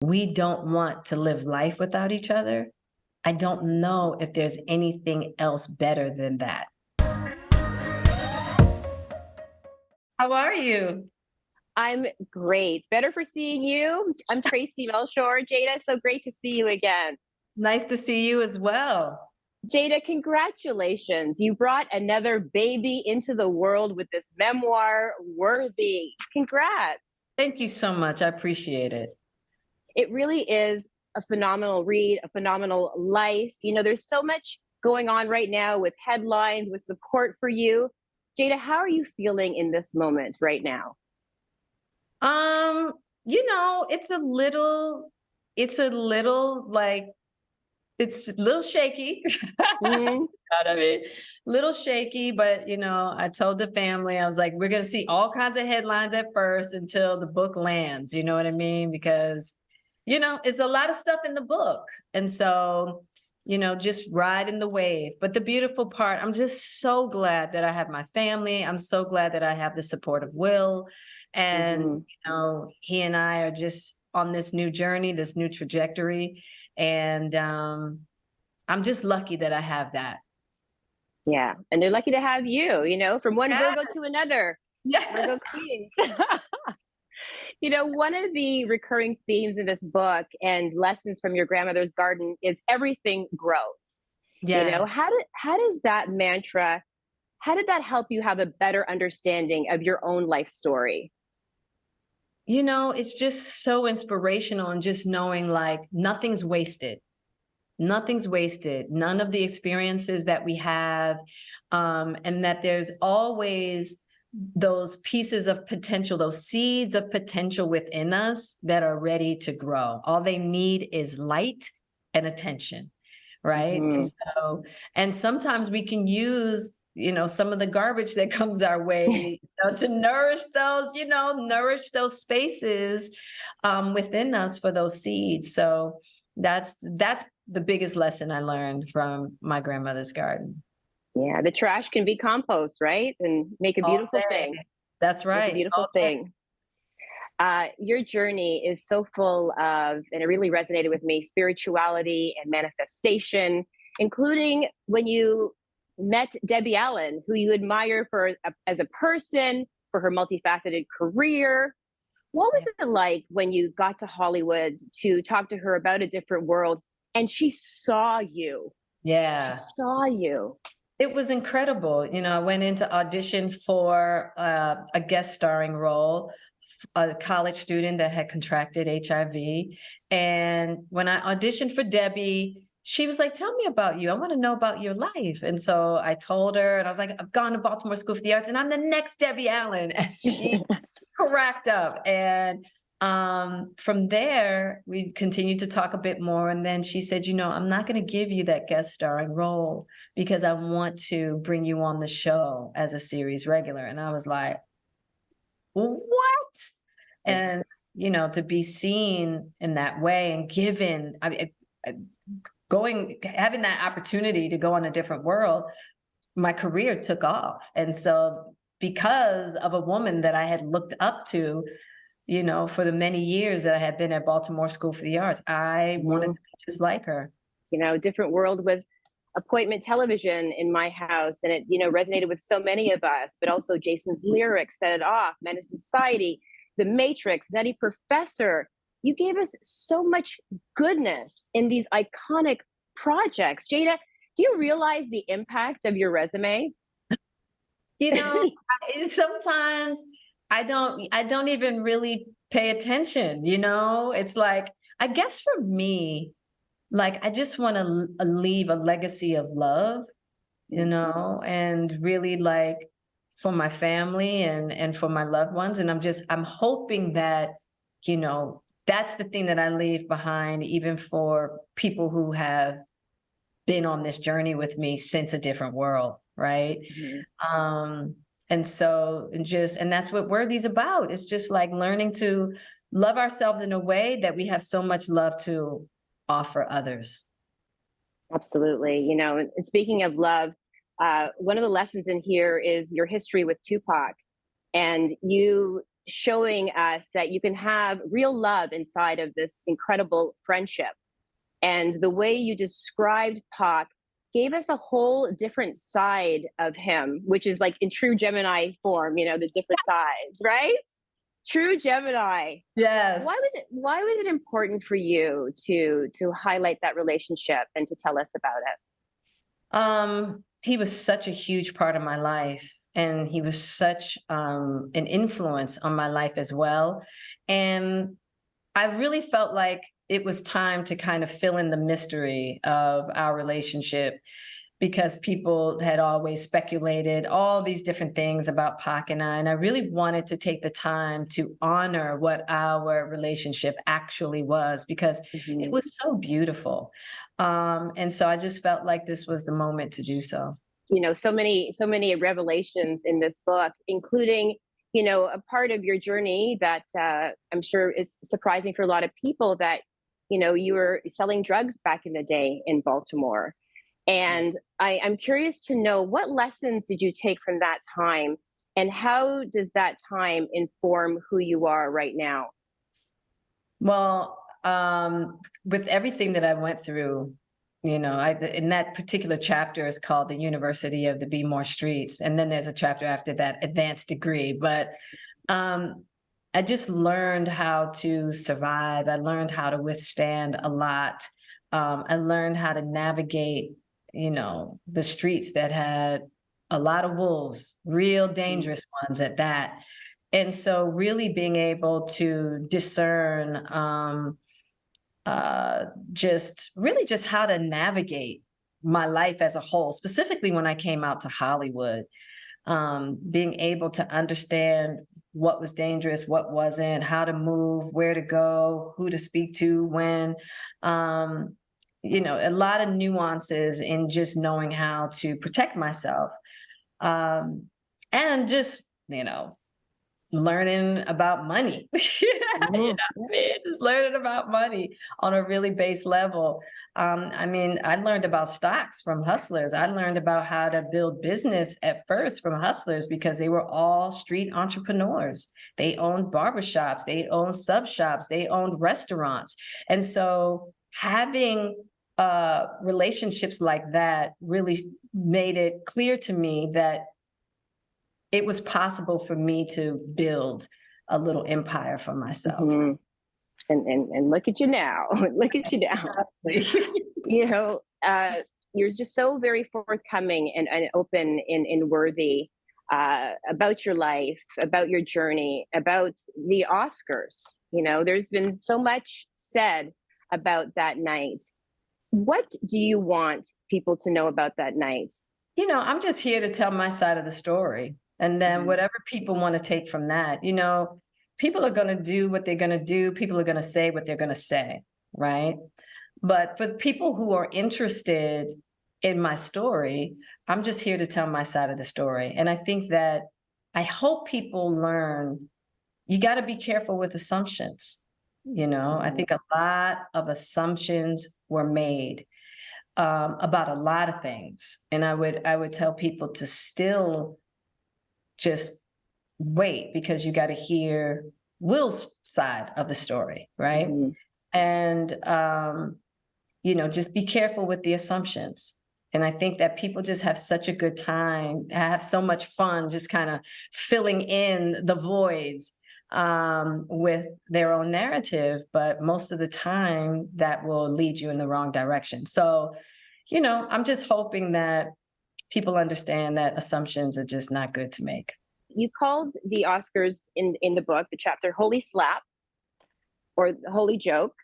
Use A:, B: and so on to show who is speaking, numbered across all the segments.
A: we don't want to live life without each other, I don't know if there's anything else better than that. How are you?
B: I'm great. Better for seeing you. I'm Traci Melchor. Jada, so great to see you again.
A: Nice to see you as well.
B: Jada, congratulations. You brought another baby into the world with this memoir, Worthy. Congrats.
A: Thank you so much. I appreciate it.
B: It really is a phenomenal read, a phenomenal life. There's so much going on right now with headlines, with support for you. Jada, how are you feeling in this moment right now?
A: Um, it's a little like it's a little shaky.
B: Mhm.
A: Out of it. Little shaky, but I told the family, I was like, we're gonna see all kinds of headlines at first until the book lands, you know what I mean? Because, it's a lot of stuff in the book. And so, just riding the wave. But the beautiful part, I'm just so glad that I have my family. I'm so glad that I have the support of Will. And,
B: Mhm.
A: he and I are just on this new journey, this new trajectory. And I'm just lucky that I have that.
B: Yeah, and they're lucky to have you, from one
A: Yeah.
B: Virgo to another, Virgo
A: Yes.
B: Queens. One of the recurring themes in this book and lessons from your grandmother's garden is everything grows.
A: Yeah.
B: How does that mantra, how did that help you have a better understanding of your own life story?
A: It's just so inspirational and just knowing like nothing's wasted. Nothing's wasted. None of the experiences that we have, and that there's always those pieces of potential, those seeds of potential within us that are ready to grow. All they need is light and attention, right? And
B: Mhm.
A: so, and sometimes we can use, some of the garbage that comes our way, to nourish those spaces within us for those seeds. So that's the biggest lesson I learned from my grandmother's garden.
B: Yeah, the trash can be compost, right? And make a
A: All
B: beautiful
A: day.
B: thing.
A: That's
B: Make a
A: right.
B: beautiful
A: All day.
B: thing. Your journey is so full of, and it really resonated with me, spirituality and manifestation, including when you met Debbie Allen, who you admire as a person, for her multifaceted career. What was
A: Yeah.
B: it like when you got to Hollywood to talk to her about a different world and she saw you? She
A: Yeah.
B: saw you.
A: It was incredible. I went into audition for a guest starring role, a college student that had contracted HIV. And when I auditioned for Debbie, she was like, "Tell me about you. I want to know about your life." And so I told her, and I was like, "I've gone to Baltimore School for the Arts, and I'm the next Debbie Allen." And she cracked up. And from there, we continued to talk a bit more. And then she said, "I'm not going to give you that guest starring role because I want to bring you on the show as a series regular." And I was like, "What?" And, to be seen in that way and given, I mean, uh, having that opportunity to go on a different world, my career took off. And so, because of a woman that I had looked up to, for the many years that I had been at Baltimore School for the Arts, I wanted to
B: Mhm.
A: be just like her.
B: Different world was appointment television in my house, and it resonated with so many of us. But also Jason's Lyrics set it off, Menace Society, The Matrix, Nutty Professor. You gave us so much goodness in these iconic projects. Jada, do you realize the impact of your resume?
A: Sometimes I don't even really pay attention, It's like, I guess for me, like, I just want to leave a legacy of love, and really, like, for my family and for my loved ones. And I'm hoping that, that's the thing that I leave behind, even for people who have been on this journey with me since a different world, right?
B: Mhm.
A: Um, and so, and that's what Worthy's about. It's just like learning to love ourselves in a way that we have so much love to offer others.
B: Absolutely. And speaking of love, one of the lessons in here is your history with Tupac. And you showing us that you can have real love inside of this incredible friendship. And the way you described Pac gave us a whole different side of him, which is like in true Gemini form, the different sides, right? True Gemini.
A: Yes.
B: Why was it important for you to highlight that relationship and to tell us about it?
A: He was such a huge part of my life, and he was such an influence on my life as well. And I really felt like it was time to kind of fill in the mystery of our relationship, because people had always speculated all these different things about Pac and I really wanted to take the time to honor what our relationship actually was, because it was so beautiful. And so I just felt like this was the moment to do so.
B: So many revelations in this book, including, a part of your journey that I'm sure is surprising for a lot of people, that, you were selling drugs back in the day in Baltimore. And I'm curious to know, what lessons did you take from that time, and how does that time inform who you are right now?
A: Well, with everything that I went through, in that particular chapter is called The University of the Be More Streets. And then there's a chapter after that, Advanced Degree. But I just learned how to survive. I learned how to withstand a lot. I learned how to navigate, the streets that had a lot of wolves, real dangerous ones at that. And so really being able to discern just how to navigate my life as a whole, specifically when I came out to Hollywood, being able to understand what was dangerous, what wasn't, how to move, where to go, who to speak to, when, a lot of nuances in just knowing how to protect myself. And just, learning about money, just learning about money on a really base level. I learned about stocks from hustlers. I learned about how to build business at first from hustlers, because they were all street entrepreneurs. They owned barbershops, they owned sub shops, they owned restaurants. And so having relationships like that really made it clear to me that it was possible for me to build a little empire for myself.
B: And look at you now. Look at you now. You're just so very forthcoming and open and worthy about your life, about your journey, about the Oscars. There's been so much said about that night. What do you want people to know about that night?
A: I'm just here to tell my side of the story. And then whatever people want to take from that, people are going to do what they're going to do. People are going to say what they're going to say, right? But for people who are interested in my story, I'm just here to tell my side of the story. And I think that I hope people learn, you got to be careful with assumptions. I think a lot of assumptions were made about a lot of things. And I would tell people to still just wait, because you got to hear Will's side of the story, right? And, just be careful with the assumptions. And I think that people just have such a good time, have so much fun, just kind of filling in the voids with their own narrative. But most of the time that will lead you in the wrong direction. So, I'm just hoping that people understand that assumptions are just not good to make.
B: You called the Oscars in the book, the chapter, Holy Slap, or Holy Joke.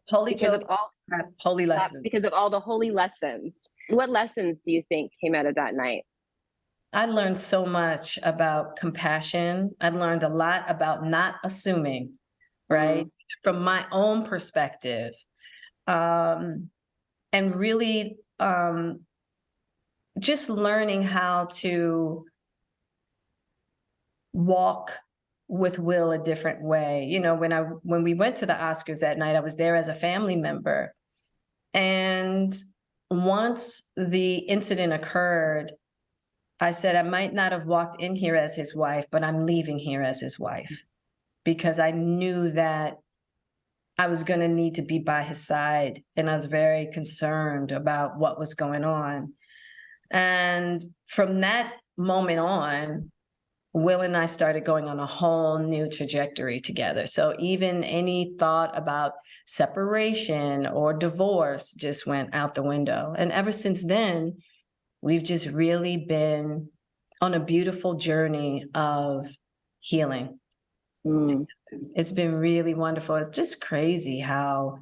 A: Holy joke, holy
B: slap,
A: lessons.
B: because of all the holy lessons. What lessons do you think came out of that night?
A: I learned so much about compassion. I learned a lot about not assuming, right? From my own perspective. And really just learning how to walk with Will a different way. When we went to the Oscars that night, I was there as a family member. And once the incident occurred, I said, I might not have walked in here as his wife, but I'm leaving here as his wife. because I knew that I was going to need to be by his side. And I was very concerned about what was going on. And from that moment on, Will and I started going on a whole new trajectory together. So even any thought about separation or divorce just went out the window. And ever since then, we've just really been on a beautiful journey of healing. It's been really wonderful. It's just crazy how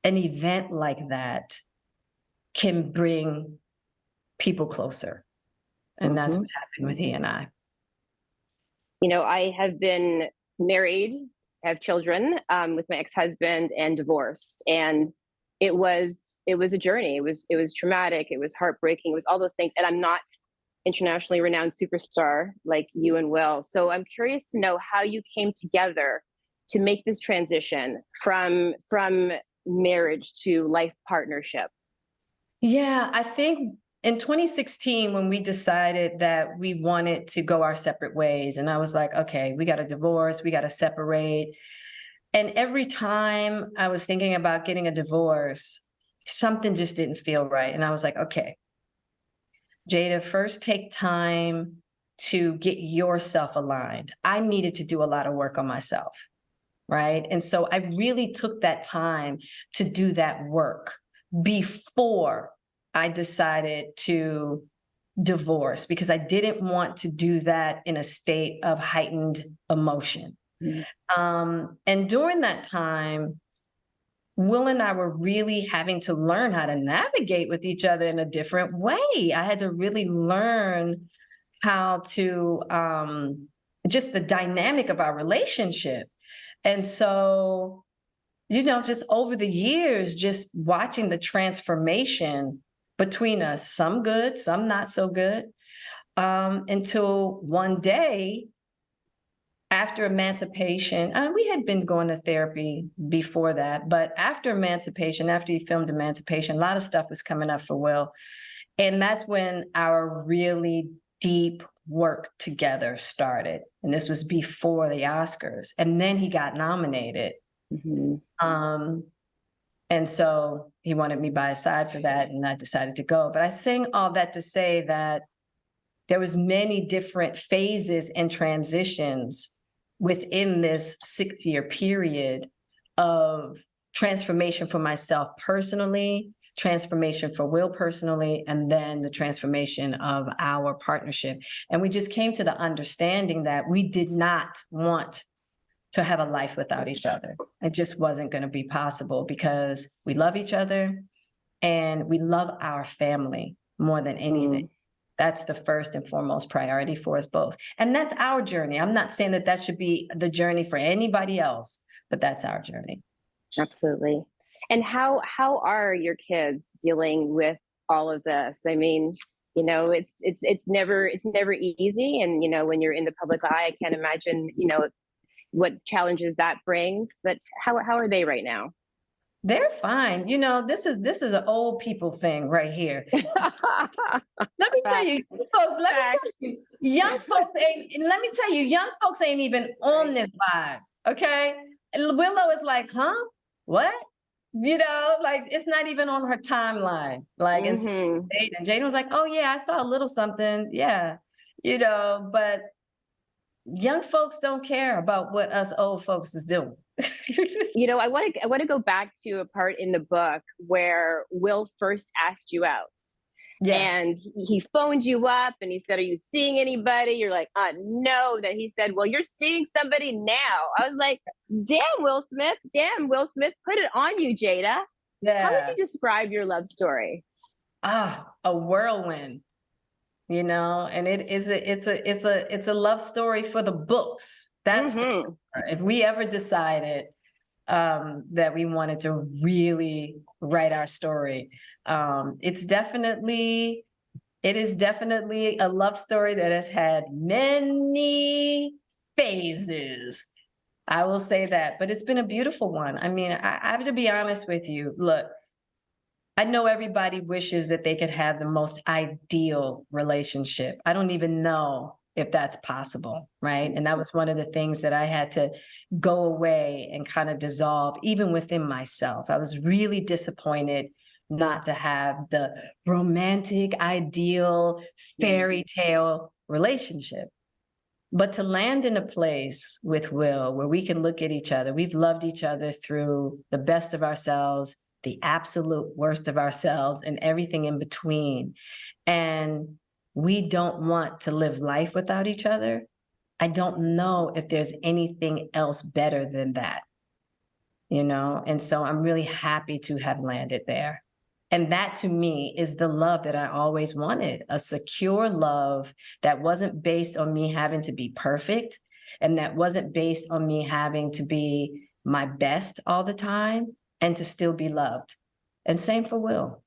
A: an event like that can bring people closer. And that's what happened with he and I.
B: You know, I have been married, have children with my ex-husband, and divorced. And it was a journey. It was traumatic. It was heartbreaking. It was all those things. And I'm not internationally renowned superstar like you and Will. So I'm curious to know how you came together to make this transition from marriage to life partnership.
A: Yeah, I think in 2016, when we decided that we wanted to go our separate ways, and I was like, okay, we got to divorce, we got to separate. And every time I was thinking about getting a divorce, something just didn't feel right. And I was like, okay, Jada, first take time to get yourself aligned. I needed to do a lot of work on myself, right? And so I really took that time to do that work before I decided to divorce, because I didn't want to do that in a state of heightened emotion. And during that time, Will and I were really having to learn how to navigate with each other in a different way. I had to really learn how to, just the dynamic of our relationship. And so, you know, just over the years, just watching the transformation between us, some good, some not so good, until one day, after emancipation, and we had been going to therapy before that, but after emancipation, after he filmed Emancipation, a lot of stuff was coming up for Will. And that's when our really deep work together started. And this was before the Oscars. And then he got nominated. And so he wanted me by his side for that, and I decided to go. But I sing all that to say that there was many different phases and transitions within this 6-year period of transformation for myself personally, transformation for Will personally, and then the transformation of our partnership. And we just came to the understanding that we did not want to have a life without each other. It just wasn't going to be possible, because we love each other and we love our family more than anything. That's the first and foremost priority for us both. And that's our journey. I'm not saying that that should be the journey for anybody else, but that's our journey.
B: Absolutely. And how are your kids dealing with all of this? I mean, you know, it's never easy. And, you know, when you're in the public eye, I can't imagine, you know, what challenges that brings, but how are they right now?
A: They're fine. You know, this is an old people thing right here. Let me tell you, young folks ain't even on this vibe. Okay. And Willow is like, huh? What? You know, like it's not even on her timeline. Like, and Jaden was like, oh yeah, I saw a little something. Yeah. You know, but young folks don't care about what us old folks is doing.
B: You know, I want to go back to a part in the book where Will first asked you out. Yeah. And he phoned you up and he said, are you seeing anybody? You're like, no. Then he said, well, you're seeing somebody now. I was like, damn, Will Smith, put it on you, Jada. Yeah. How would you describe your love story?
A: A whirlwind. You know, and it's a love story for the books. That's for sure. If we ever decided that we wanted to really write our story, it is definitely a love story that has had many phases. I will say that, but it's been a beautiful one. I mean, I have to be honest with you. Look, I know everybody wishes that they could have the most ideal relationship. I don't even know if that's possible, right? And that was one of the things that I had to go away and kind of dissolve, even within myself. I was really disappointed not to have the romantic, ideal, fairy tale relationship. But to land in a place with Will where we can look at each other, we've loved each other through the best of ourselves, the absolute worst of ourselves, and everything in between. And we don't want to live life without each other. I don't know if there's anything else better than that, you know? And so I'm really happy to have landed there. And that to me is the love that I always wanted, a secure love that wasn't based on me having to be perfect, and that wasn't based on me having to be my best all the time, and to still be loved. And same for Will.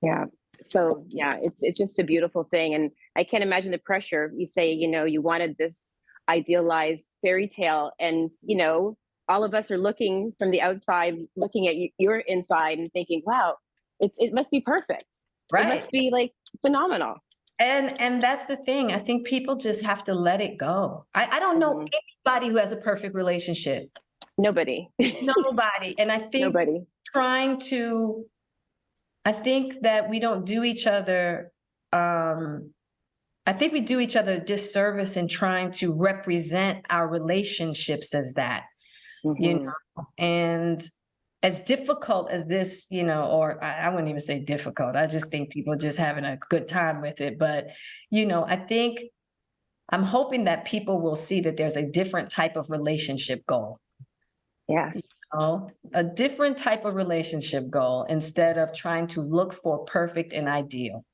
B: Yeah. So yeah, it's just a beautiful thing. And I can't imagine the pressure. You say, you know, you wanted this idealized fairy tale, and, you know, all of us are looking from the outside, looking at your inside and thinking, wow, it must be perfect.
A: Right.
B: It must be like phenomenal.
A: And that's the thing. I think people just have to let it go. I don't know anybody who has a perfect relationship.
B: Nobody.
A: Nobody. And I think
B: Nobody.
A: I think that we don't do each other, I think we do each other a disservice in trying to represent our relationships as that, you know, and as difficult as this, you know, or I wouldn't even say difficult. I just think people are just having a good time with it. But, you know, I'm hoping that people will see that there's a different type of relationship goal.
B: Yes.
A: So, a different type of relationship goal instead of trying to look for perfect and ideal.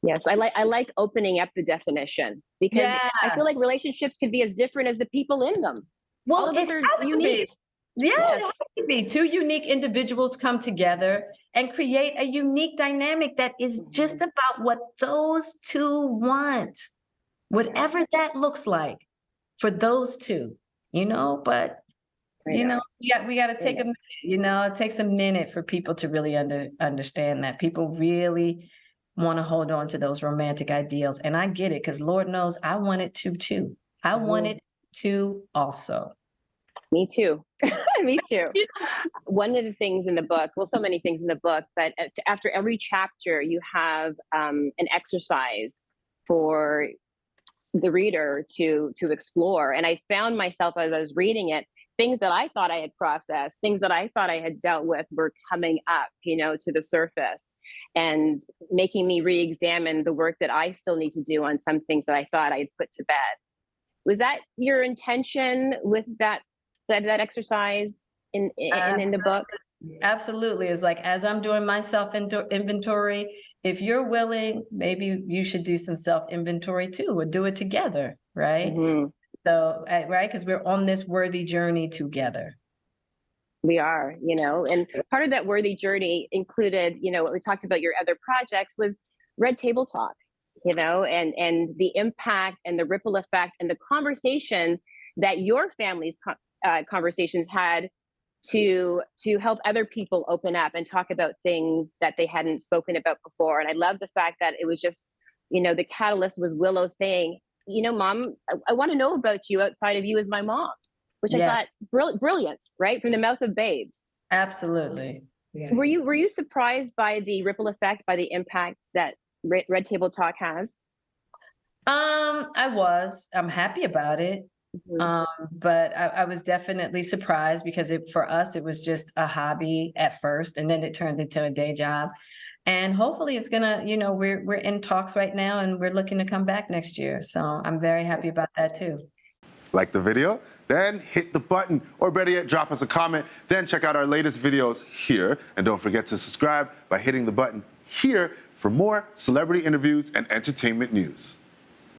B: Yes, I like opening up the definition, because I feel like relationships can be as different as the people in them.
A: Well,
B: all of us are unique.
A: Yeah,
B: Yes.
A: it has to be. Two unique individuals come together and create a unique dynamic that is just about what those two want, whatever that looks like for those two, you know, but you know, we got to take a minute, you know, it takes a minute for people to really understand that. People really want to hold on to those romantic ideals. And I get it, because Lord knows I wanted to too. I wanted to also.
B: Me too. Me too. One of the things in the book, well, so many things in the book, but after every chapter, you have an exercise for the reader to explore. And I found myself, as I was reading it, things that I thought I had processed, things that I thought I had dealt with were coming up, you know, to the surface, and making me re-examine the work that I still need to do on some things that I thought I had put to bed. Was that your intention with that exercise in the book?
A: Absolutely. It's like, as I'm doing my self-inventory, if you're willing, maybe you should do some self-inventory too, or do it together, right? So, right, because we're on this worthy journey together.
B: We are, you know, and part of that worthy journey included, you know, what we talked about your other projects was Red Table Talk, you know, and the impact and the ripple effect and the conversations that your family's conversations had to help other people open up and talk about things that they hadn't spoken about before. And I love the fact that it was just, you know, the catalyst was Willow saying, you know, Mom, I want to know about you outside of you as my mom, which I thought brilliant, right? From the mouth of babes.
A: Absolutely.
B: Yeah. Were you surprised by the ripple effect, by the impact that Red Table Talk has?
A: I was. I'm happy about it. But I was definitely surprised, because for us, it was just a hobby at first, and then it turned into a day job. And hopefully it's gonna, you know, we're in talks right now, and we're looking to come back next year. So I'm very happy about that too.
C: Like the video? Then hit the button, or better yet, drop us a comment. Then check out our latest videos here. And don't forget to subscribe by hitting the button here for more celebrity interviews and entertainment news.